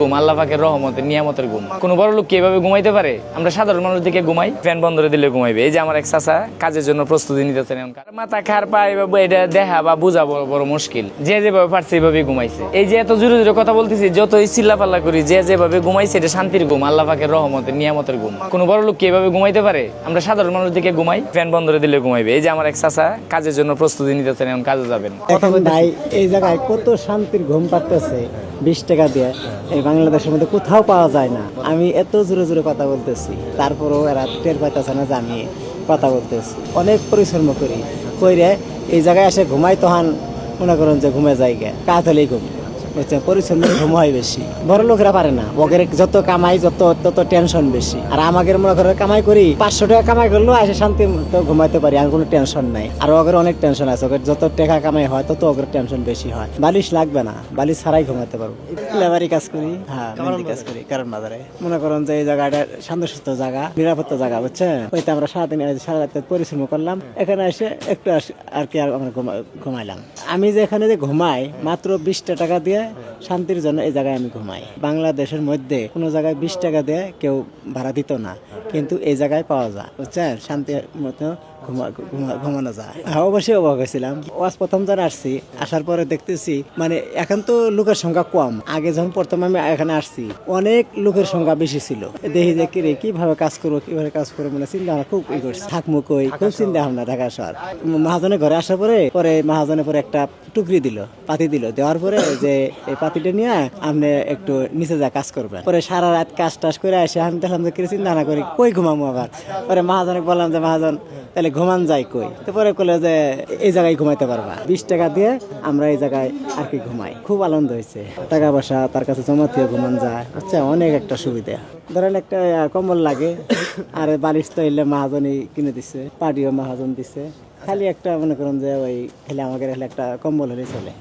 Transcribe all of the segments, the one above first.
আল্লাহ পাকের রহমতের নিয়ামতের ঘুম। কোন বড় লোক কি এভাবে ঘুমাইতে পারে? আমরা সাধারণ মানুষ দিকে ঘুমাই, ফ্যান বন্ধ করে দিলে ঘুমাইবে। এই যে আমার এক চাচা কাজের জন্য প্রস্তুতি নিতেছেন, মাথা খার পায় এটা দেখা বা বোঝা বড় বড় মুশকিল। যে যেভাবে পারছে এইভাবে ঘুমাইছে। এই যে এত জোরে জোরে কথা বলতেছি, যতই চিল্লাপাল্লা করি, যে যেভাবে ঘুমাইছে এটা শান্তির ঘুম, আল্লাহ পাকের রহমতের নিয়ামতের ঘুম। কোন বড় লোক কি এভাবে ঘুমাইতে পারে? আমরা সাধারণ মানুষ দিকে ঘুমাই, ফ্যান বন্ধ করে দিলে ঘুমাইবে। এই যে আমার এক চাচা কাজের জন্য প্রস্তুতি নিতেছেন, এখন কাজে যাবেন। ভাই এই জায়গায় কত শান্তির ঘুম পাচ্ছে 20 টাকা দিয়ে। এই বাংলাদেশের মধ্যে কোথাও পাওয়া যায় না। আমি এত জোরে জোরে কথা বলতেছি, তারপরেও এরা টের পাইতেছে না যে আমি কথা বলতেছি। অনেক পরিশ্রম করি কইরে এই জায়গায় এসে ঘুমাই, তখন মনে করেন যে ঘুমে যাই গে, কাজ হলেই ঘুম। পরিশ্রম ঘুম হয় বেশি। বড় লোকেরা পারে না, ওদের যত কামাই তত টেনশন বেশি। আর আমাদের মনে করেন কামাই করি 500 টাকা কামাই করলেও এসে শান্তি ঘুমাইতে পারি, আর কোনো টেনশন নাই। আর ওদের অনেক টেনশন আছে, ওদের যত টাকা কামাই হয় তত ওদের টেনশন বেশি হয়। বালিশ লাগবে না, বালিশ ছাড়াই ঘুমাতে পারবো। লেবারি কাজ করি, হ্যাঁ মেহেন্দি কাজ করি কারণ বাজারে। মনে করেন যে এই জায়গাটা শান্তশিষ্ট জায়গা, নিরাপত্তা জায়গা, বুঝছেন? ওইটা আমরা সারা রাত পরিশ্রম করলাম, এখানে এসে একটু আর কি আমরা ঘুমাইলাম। আমি যে এখানে যে ঘুমাই মাত্র 20 টাকা দিয়ে শান্তির জন্য এই জায়গায় আমি ঘুমাই। বাংলাদেশের মধ্যে কোনো জায়গায় 20 টাকা দিয়ে কেউ ভাড়া দিত না, কিন্তু এই জায়গায় পাওয়া যায়, বুঝছেন? শান্তির মতো ঘুমানো যায়। অবশ্যই অবাক হয়েছিলাম। প্রথম যখন আসছি, আসার পরে দেখতেছি মানে এখন তো লোকের সংখ্যা কম। আগে যখন প্রথম আমি এখানে আসছি অনেক লোকের সংখ্যা বেশি ছিল। দেখি যে কিভাবে কাজ করবো মানে চিন্তা ভাবনা খুব করছি। থাকবো কই, খুব চিন্তা ভাবনা ঢাকা শহর। মহাজনের ঘরে আসার পরে মহাজনের পরে একটা টুকরি দিল, পাতি দিল। দেওয়ার পরে যে এই পাতিটা নিয়ে আপনি একটু নিচে যা কাজ করবেন। পরে সারা রাত কাজ টাজ করে আসে আমি দেখলাম যে চিন্তা ভাবনা করি কই ঘুমাবো। আবার পরে মহাজনকে বললাম যে মহাজন তাহলে ঘুমান যায় কই? তারপরে বলে যে এই জায়গায় ঘুমাইতে পারবা, 20 টাকা দিয়ে আমরা এই জায়গায় আর কি ঘুমাই। খুব আনন্দ হয়েছে। টাকা পয়সা তার কাছে জমা দিয়ে ঘুমান যায়, আচ্ছা অনেক একটা সুবিধা। ধরেন একটা কম্বল লাগে, আর বালিশ তো এলে মহাজনই কিনে দিচ্ছে, পাটিও মহাজন দিচ্ছে। খালি একটা মনে করেন যে ওই খালি আমাকে একটা কম্বল হলে চলে।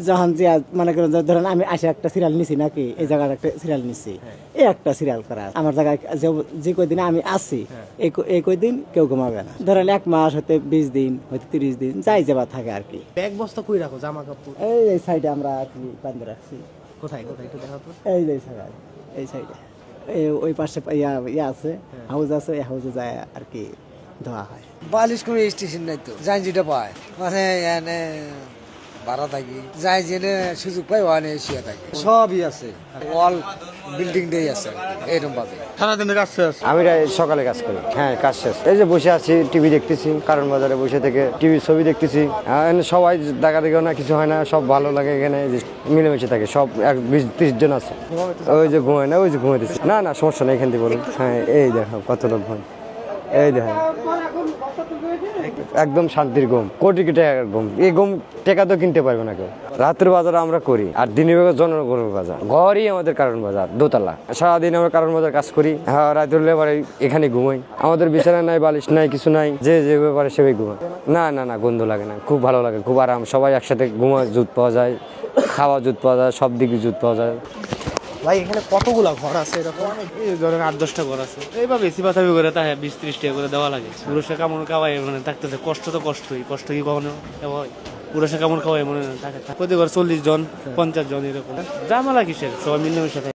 যখন যে মনে করেন যে ধরেন আমি আসে একটা সিরিয়াল নিছি, নাকি এই জায়গার একটা সিরিয়াল নিছি, এই একটা সিরিয়াল করা আমার জায়গায় যে কয়দিন আমি আসি এই কয়দিন কেউ ঘুমাবে না। ধরেন 1 মাস হতে 20 দিন হতে 30 দিন যাই যাবা থাকে আর কি। ব্যাগ বস্তা কই রাখো জামা কাপড়? এই সাইডে আমরা আর কি বান্ধে রাখছি। কোথায় একটু দেখাও তো। এই যে এই সাইডে ওই পাশে ইয়া আছে, হাউস আছে, এই হাউসে যায় আর কি ধোয়া হয়। বালিশ কোনো স্টেশন নাই তো, যাই যেটা পায় মানে এনে ভাড়া থাকি, যাই জেনে সুযোগ পাই ওখানে শুয়ে থাকি। সবই আছে, ওয়াল বিল্ডিংটাই আছে এরকম ভাবে। সারাদিনে কাজ শেষ? আমি সকালে কাজ করি, হ্যাঁ কাজ শেষ। এই যে বসে আছি, টিভি দেখতেছি, কারণ বাজারে বসে থেকে টিভি ছবি দেখতেছি। সবাই দেখা দেখেও না, কিছু হয় না, সব ভালো লাগে। এখানে মিলেমিশে থাকে সব, 20-30 জন আছে। ওই যে ঘুমায় না, ওই যে ঘুমাইতেছি। না সমস্যা নেই, এখান থেকে বলুন। হ্যাঁ এই দেখো কত লোক ঘুম, এই দেখেন একদম শান্তির ঘুম, কোটি টাকার ঘুম। এই ঘুম টাকা তো কিনতে পারবে না কেউ। রাতের বাজার আমরা করি, আর দিনের বেলা জনগণের বাজার। ঘরই আমাদের কারণ বাজার, দোতলা। সারাদিন আমরা কারণ বাজার কাজ করি, হ্যাঁ রাত হলে এবারে এখানে ঘুমাই। আমাদের বিছানা নাই, বালিশ নাই, কিছু নাই, যে ব্যাপারে সেভাবে ঘুমায়। না গন্ধ লাগে না, খুব ভালো লাগে, খুব আরাম। সবাই একসাথে ঘুমায়, জুত পাওয়া যায়, খাওয়া জুত পাওয়া যায়, সব দিকে জুত পাওয়া যায়। ভাই এখানে কতগুলা ঘর আছে এরকম? এই ধরেন 8-10টা ঘর আছে। এইভাবে বেশি বাতাবি করে তাই 20-30 টাকা করে দেওয়া লাগে। পুরুষে কামড় খাওয়াই মানে থাকতেছে, কষ্ট তো কষ্টই, কষ্ট কি কখনো হয়? পুরুষে কামড় খাওয়াই মনে থাকে প্রতি ঘর 40 জন 50 জন এরকম। জামালা কিসের, সবাই মিলেমিশে থাকে।